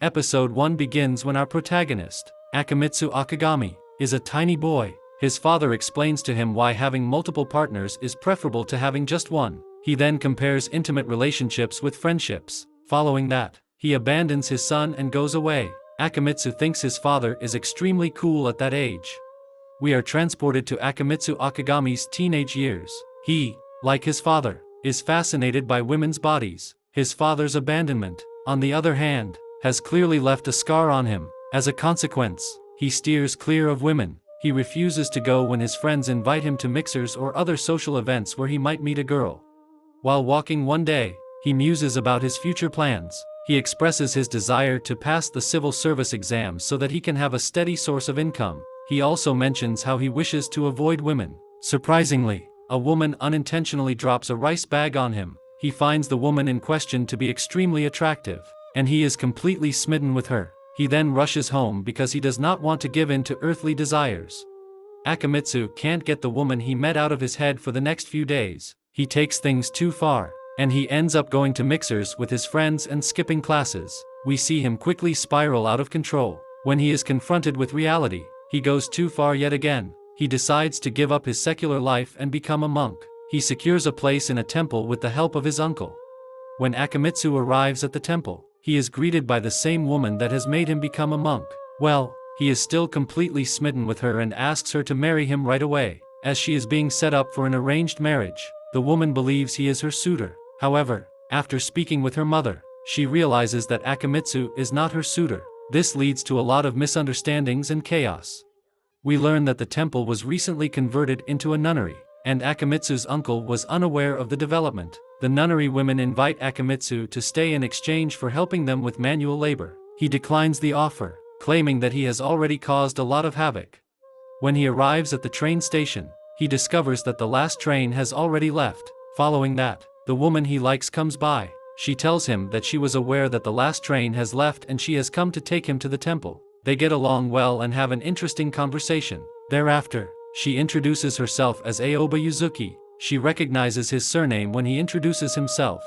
Episode 1 begins when our protagonist, Akamitsu Akagami, is a tiny boy. His father explains to him why having multiple partners is preferable to having just one. He then compares intimate relationships with friendships. Following that, he abandons his son and goes away. Akamitsu thinks his father is extremely cool at that age. We are transported to Akamitsu Akagami's teenage years. He, like his father, is fascinated by women's bodies. His father's abandonment, on the other hand, has clearly left a scar on him. As a consequence, he steers clear of women. He refuses to go when his friends invite him to mixers or other social events where he might meet a girl. While walking one day, he muses about his future plans. He expresses his desire to pass the civil service exams so that he can have a steady source of income. He also mentions how he wishes to avoid women. Surprisingly, a woman unintentionally drops a rice bag on him. He finds the woman in question to be extremely attractive, and he is completely smitten with her. He then rushes home because he does not want to give in to earthly desires. Akamitsu can't get the woman he met out of his head for the next few days. He takes things too far, and he ends up going to mixers with his friends and skipping classes. We see him quickly spiral out of control. When he is confronted with reality, he goes too far yet again. He decides to give up his secular life and become a monk. He secures a place in a temple with the help of his uncle. When Akamitsu arrives at the temple, he is greeted by the same woman that has made him become a monk. Well, he is still completely smitten with her and asks her to marry him right away. As she is being set up for an arranged marriage, the woman believes he is her suitor. However, after speaking with her mother, she realizes that Akamitsu is not her suitor. This leads to a lot of misunderstandings and chaos. We learn that the temple was recently converted into a nunnery, and Akamitsu's uncle was unaware of the development. The nunnery women invite Akamitsu to stay in exchange for helping them with manual labor. He declines the offer, claiming that he has already caused a lot of havoc. When he arrives at the train station, he discovers that the last train has already left. Following that, the woman he likes comes by. She tells him that she was aware that the last train has left and she has come to take him to the temple. They get along well and have an interesting conversation. Thereafter, she introduces herself as Aoba Yuzuki. She recognizes his surname when he introduces himself.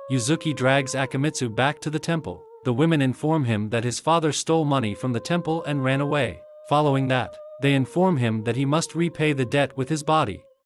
Yuzuki drags Akamitsu back to the temple. The women inform him that his father stole money from the temple and ran away. Following that, they inform him that he must repay the debt with his body.